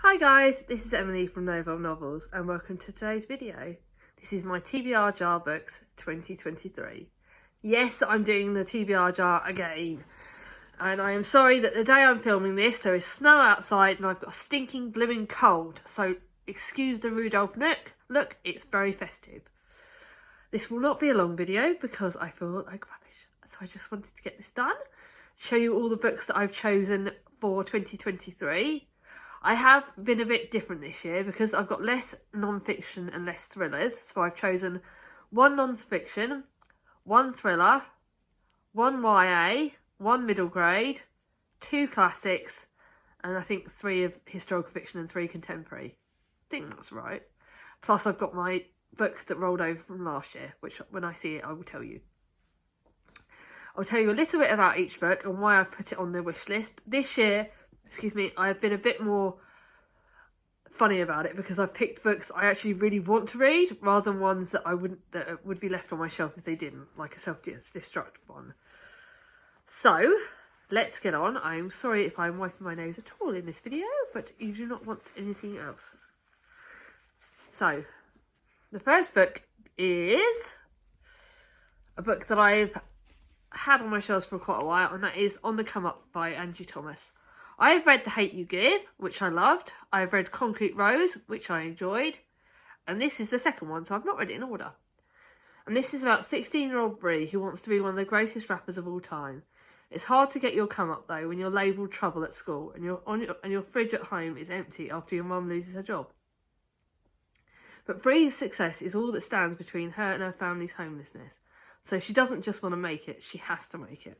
Hi guys, this is Emily from Novel Novels and welcome to today's video. This is my TBR Jar books 2023. Yes, I'm doing the TBR Jar again. And I am sorry that the day I'm filming this there is snow outside and I've got a stinking blooming cold. So excuse the Rudolph Nook. Look, it's very festive. This will not be a long video because I feel like rubbish. So I just wanted to get this done. Show you all the books that I've chosen for 2023. I have been a bit different this year because I've got less non-fiction and less thrillers. So I've chosen one non-fiction, one thriller, one YA, one middle grade, two classics, and I think 3 of historical fiction and 3 contemporary. I think that's right. Plus I've got my book that rolled over from last year, which when I see it I will tell you. I'll tell you a little bit about each book and why I've put it on the wish list. This year, I've been a bit more funny about it because I've picked books I actually really want to read rather than ones that would be left on my shelf if they didn't, like a self-destruct one. So, let's get on. I'm sorry if I'm wiping my nose at all in this video, but you do not want anything else. So, the first book is a book that I've had on my shelves for quite a while, and that is On the Come Up by Angie Thomas. I've read The Hate You Give, which I loved. I've read Concrete Rose, which I enjoyed. And this is the second one, so I've not read it in order. And this is about 16-year-old Brie who wants to be one of the greatest rappers of all time. It's hard to get your come up though when you're labelled trouble at school and your fridge at home is empty after your mum loses her job. But Brie's success is all that stands between her and her family's homelessness. So she doesn't just want to make it, she has to make it.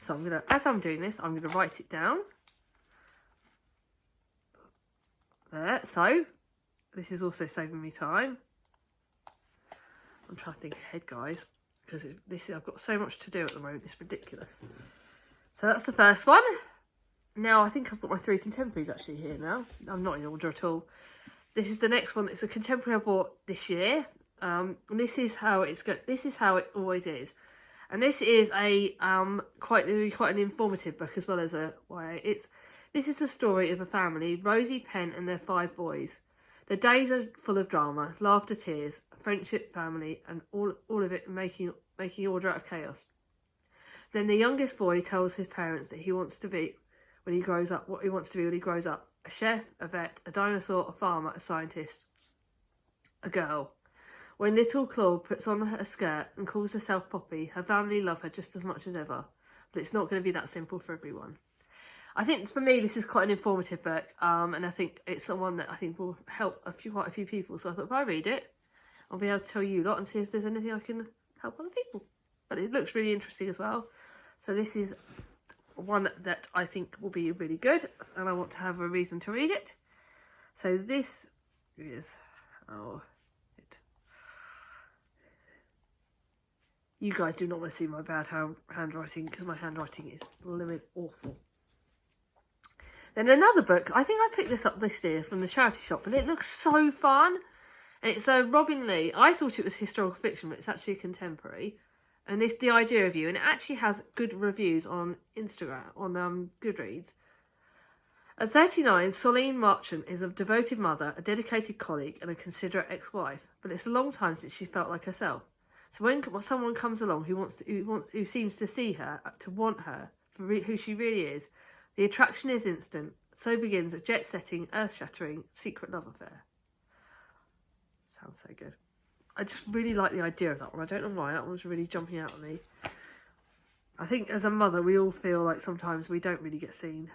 So as I'm doing this, I'm going to write it down. There, so this is also saving me time. I'm trying to think ahead, guys, because I've got so much to do at the moment, it's ridiculous. So that's the first one. Now I think I've got my 3 contemporaries actually here now. I'm not in order at all. This is the next one. It's a contemporary I bought this year. And this is how it's good. This is how it always is. And this is a quite an informative book as well as a YA. This is the story of a family, Rosie, Penn and their 5 boys. The days are full of drama, laughter, tears, friendship, family, and all of it making order out of chaos. Then the youngest boy tells his parents that he wants to be when he grows up, what he wants to be when he grows up: a chef, a vet, a dinosaur, a farmer, a scientist, a girl. When little Claude puts on her skirt and calls herself Poppy, her family love her just as much as ever. But it's not going to be that simple for everyone. I think for me this is quite an informative book, and I think it's the one that I think will help quite a few people. So I thought if I read it, I'll be able to tell you a lot and see if there's anything I can help other people. But it looks really interesting as well. So this is one that I think will be really good, and I want to have a reason to read it. So this is You guys do not want to see my bad handwriting because my handwriting is blooming awful. Then another book, I think I picked this up this year from the charity shop, but it looks so fun. And it's Robin Lee. I thought it was historical fiction, but it's actually a contemporary. And it's The Idea of You, and it actually has good reviews on Instagram, on Goodreads. At 39, Soline Marchant is a devoted mother, a dedicated colleague, and a considerate ex-wife. But it's a long time since she felt like herself. So when someone comes along who seems to see her, to want her for who she really is, the attraction is instant. So begins a jet-setting, earth-shattering secret love affair. Sounds so good. I just really like the idea of that one. I don't know why, that one's really jumping out at me. I think as a mother, we all feel like sometimes we don't really get seen.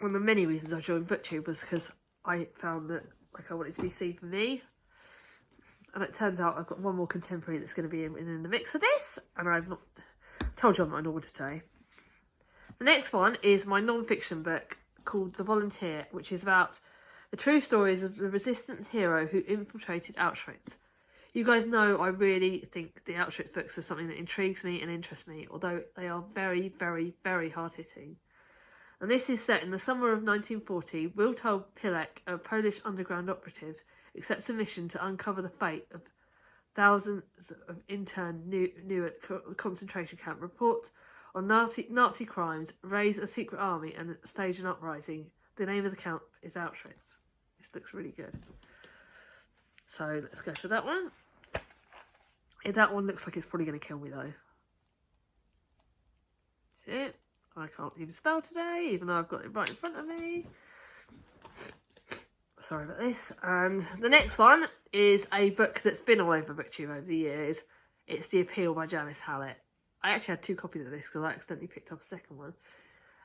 One of the many reasons I joined BookTube was because I found that I wanted to be seen for me. And it turns out I've got one more contemporary that's going to be in the mix of this. And I've not told you I'm not in order today. The next one is my non-fiction book called The Volunteer, which is about the true stories of the resistance hero who infiltrated Auschwitz. You guys know I really think the Auschwitz books are something that intrigues me and interests me, although they are very, very, very hard-hitting. And this is set in the summer of 1940. Witold Pilek, a Polish underground operative, accepts a mission to uncover the fate of thousands of interned new at concentration camp. Reports on Nazi crimes, raise a secret army, and stage an uprising. The name of the camp is Auschwitz. This looks really good. So let's go for that one. That one looks like it's probably going to kill me though. Shit. I can't even spell today, even though I've got it right in front of me. Sorry about this. And the next one is a book that's been all over BookTube over the years. It's The Appeal by Janice Hallett. I actually had 2 copies of this because I accidentally picked up a second one.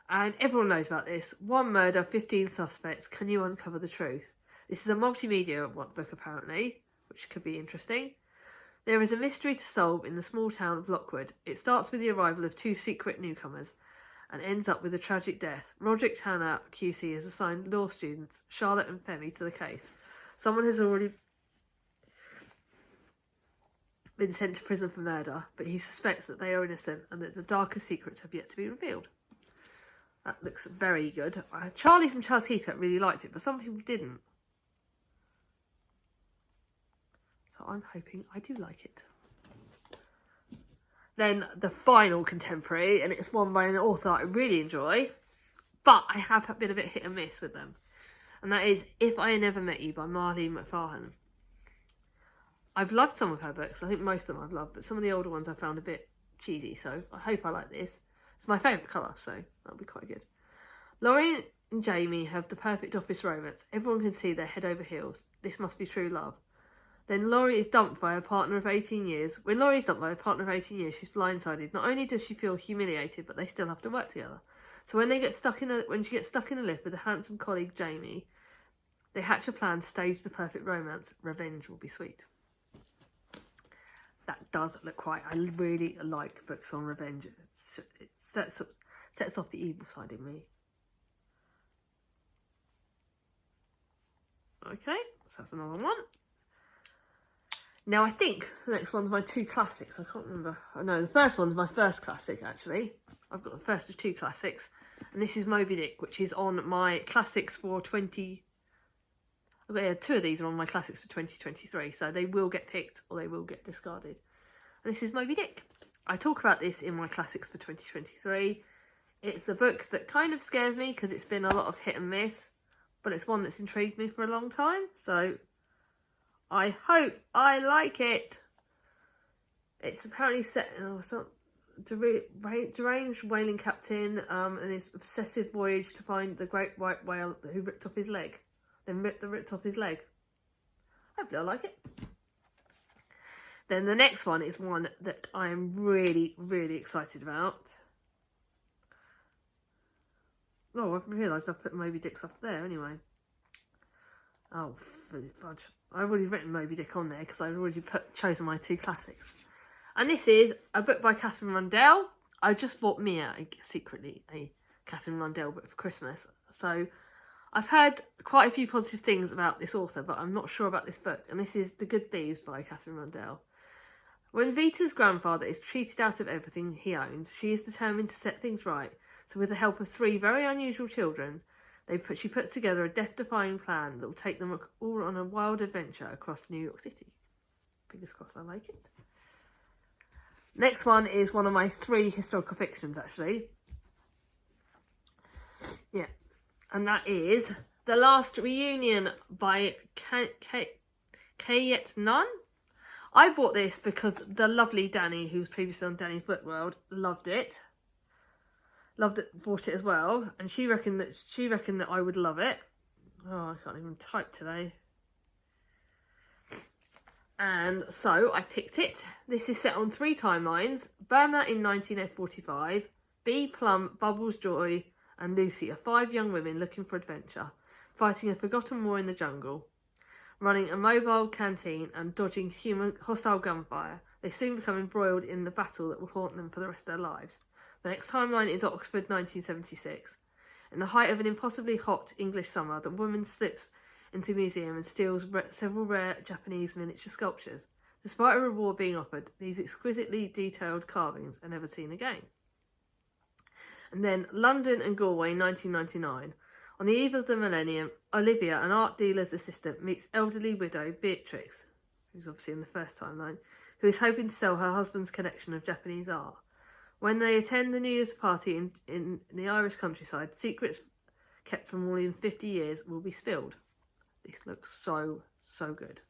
And everyone knows about this. 1 murder, 15 suspects. Can you uncover the truth? This is a multimedia book apparently, which could be interesting. There is a mystery to solve in the small town of Lockwood. It starts with the arrival of 2 secret newcomers and ends up with a tragic death. Roderick Tanner, QC, has assigned law students, Charlotte and Femi, to the case. Someone has already been sent to prison for murder, but he suspects that they are innocent and that the darkest secrets have yet to be revealed. That looks very good. Charlie from Charles Heathcote really liked it, but some people didn't. So I'm hoping I do like it. Then the final contemporary, and it's one by an author I really enjoy, but I have been a bit hit and miss with them. And that is If I Never Met You by Marlene McFarlane. I've loved some of her books. I think most of them I've loved, but some of the older ones I found a bit cheesy, so I hope I like this. It's my favourite colour, so that'll be quite good. Laurie and Jamie have the perfect office romance. Everyone can see they're head over heels. This must be true love. Then Laurie is dumped by her partner of 18 years. When Laurie is dumped by her partner of 18 years, she's blindsided. Not only does she feel humiliated, but they still have to work together. So when she gets stuck in a lift with a handsome colleague, Jamie, they hatch a plan to stage the perfect romance. Revenge will be sweet. That does look quite... I really like books on revenge. It sets off the evil side in me. Okay, so that's another one. Now, I think the next one's my 2 classics. I can't remember. Oh, no, the first one's my first classic, actually. I've got the first of 2 classics. And this is Moby Dick, which is on my classics for 20... Yeah, 2 of these are on my classics for 2023. So they will get picked or they will get discarded. And this is Moby Dick. I talk about this in my classics for 2023. It's a book that kind of scares me because it's been a lot of hit and miss. But it's one that's intrigued me for a long time. So... I hope I like it. It's apparently set in some deranged whaling captain and his obsessive voyage to find the great white whale who ripped off his leg. Then ripped off his leg. Hopefully I like it. Then the next one is one that I am really, really excited about. Oh, I've realised I've put Moby Dick's up there anyway. Oh, fudge. I've already written Moby Dick on there because I've already chosen my 2 classics. And this is a book by Catherine Rundell. I just bought Mia secretly a Catherine Rundell book for Christmas. So I've heard quite a few positive things about this author, but I'm not sure about this book. And this is The Good Thieves by Catherine Rundell. When Vita's grandfather is cheated out of everything he owns, she is determined to set things right. So with the help of 3 very unusual children, she puts together a death-defying plan that will take them all on a wild adventure across New York City. Fingers crossed I like it. Next one is one of my 3 historical fictions, actually. Yeah. And that is The Last Reunion by Kayet Nunn. I bought this because the lovely Danny, who was previously on Danny's Book World, loved it. Bought it as well, and she reckoned that I would love it. Oh, I can't even type today. And so I picked it. This is set on 3 timelines: Burma in 1945, Bee, Plum, Bubbles, Joy, and Lucy are 5 young women looking for adventure, fighting a forgotten war in the jungle, running a mobile canteen, and dodging hostile gunfire. They soon become embroiled in the battle that will haunt them for the rest of their lives. The next timeline is Oxford, 1976. In the height of an impossibly hot English summer, the woman slips into the museum and steals several rare Japanese miniature sculptures. Despite a reward being offered, these exquisitely detailed carvings are never seen again. And then London and Galway, 1999. On the eve of the millennium, Olivia, an art dealer's assistant, meets elderly widow Beatrix, who's obviously in the first timeline, who is hoping to sell her husband's collection of Japanese art. When they attend the New Year's party in the Irish countryside, secrets kept for more than 50 years will be spilled. This looks so, so good.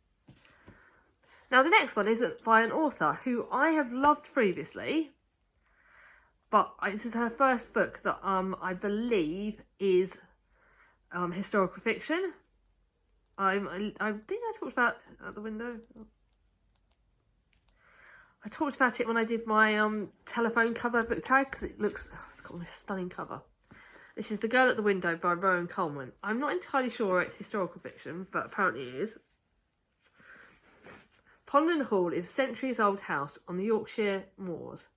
Now the next one is by an author who I have loved previously, but this is her first book that I believe is historical fiction. I think I talked about Out the Window. I talked about it when I did my telephone cover book tag, because it's got a stunning cover. This is The Girl at the Window by Rowan Coleman. I'm not entirely sure it's historical fiction, but apparently it is. Pondland Hall is a centuries-old house on the Yorkshire moors.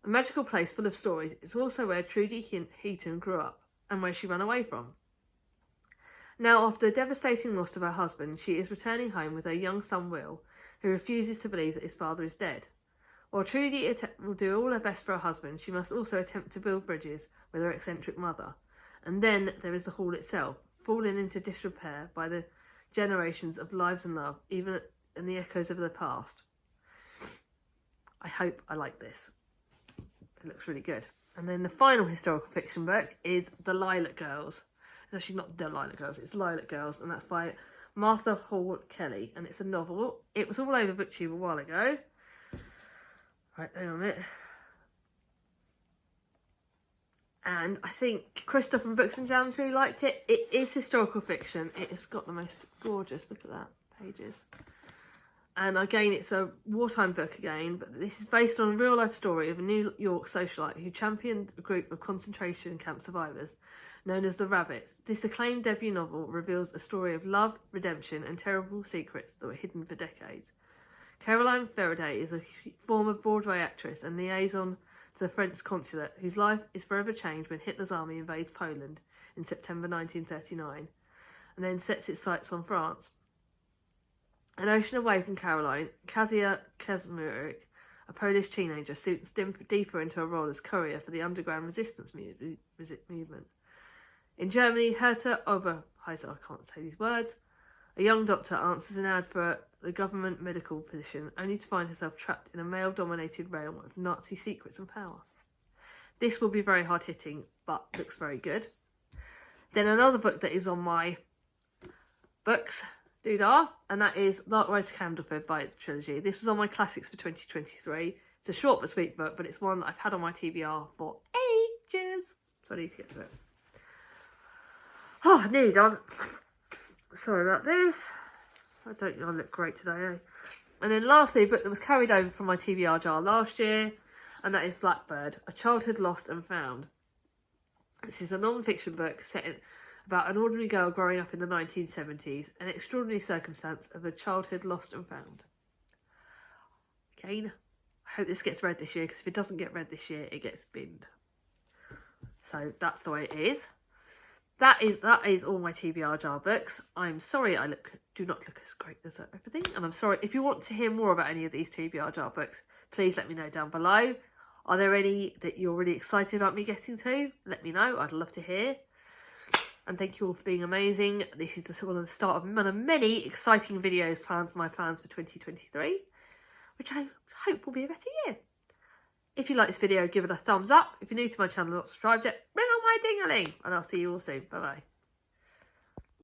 A magical place full of stories. It's also where Trudy Heaton grew up and where she ran away from. Now, after the devastating loss of her husband, she is returning home with her young son Will, who refuses to believe that his father is dead. While Trudy will do all her best for her husband, she must also attempt to build bridges with her eccentric mother. And then there is the hall itself, fallen into disrepair by the generations of lives and love, even in the echoes of the past. I hope I like this. It looks really good. And then the final historical fiction book is The Lilac Girls. It's actually not The Lilac Girls, it's Lilac Girls, and that's by Martha Hall Kelly, and it's a novel. It was all over BookTube a while ago. Right, hang on a minute. And I think Christoph from Books and Jams really liked it. It is historical fiction. It has got the most gorgeous, look at that, pages. And again, it's a wartime book again, but this is based on a real life story of a New York socialite who championed a group of concentration camp survivors known as the Rabbits. This acclaimed debut novel reveals a story of love, redemption, and terrible secrets that were hidden for decades. Caroline Faraday is a former Broadway actress and liaison to the French consulate, whose life is forever changed when Hitler's army invades Poland in September 1939, and then sets its sights on France. An ocean away from Caroline, Kazia Kazimierz, a Polish teenager, sinks deeper into a role as courier for the underground resistance movement. In Germany, Hertha Oberheiser, I can't say these words, a young doctor answers an ad for the government medical position, only to find herself trapped in a male-dominated realm of Nazi secrets and power. This will be very hard-hitting, but looks very good. Then another book that is on my books doodah, and that is Dark Road to Candlefoot by Trilogy. This was on my classics for 2023. It's a short but sweet book, but it's one that I've had on my TBR for ages, so I need to get to it. Oh, nearly done. Sorry about this. I look great today, eh? And then lastly, a book that was carried over from my TBR jar last year, and that is Blackbird, A Childhood Lost and Found. This is a non-fiction book set about an ordinary girl growing up in the 1970s, an extraordinary circumstance of a childhood lost and found. Again, I hope this gets read this year, because if it doesn't get read this year, it gets binned. So that's the way it is. That is all my TBR jar books. I'm sorry I do not look as great as everything, and I'm sorry. If you want to hear more about any of these TBR jar books, please let me know down below. Are there any that you're really excited about me getting to? Let me know. I'd love to hear. And thank you all for being amazing. This is the start of one of many exciting videos planned for my plans for 2023, which I hope will be a better year. If you like this video, give it a thumbs up. If you're new to my channel and not subscribed yet, ring on my ding-a-ling, and I'll see you all soon. Bye-bye.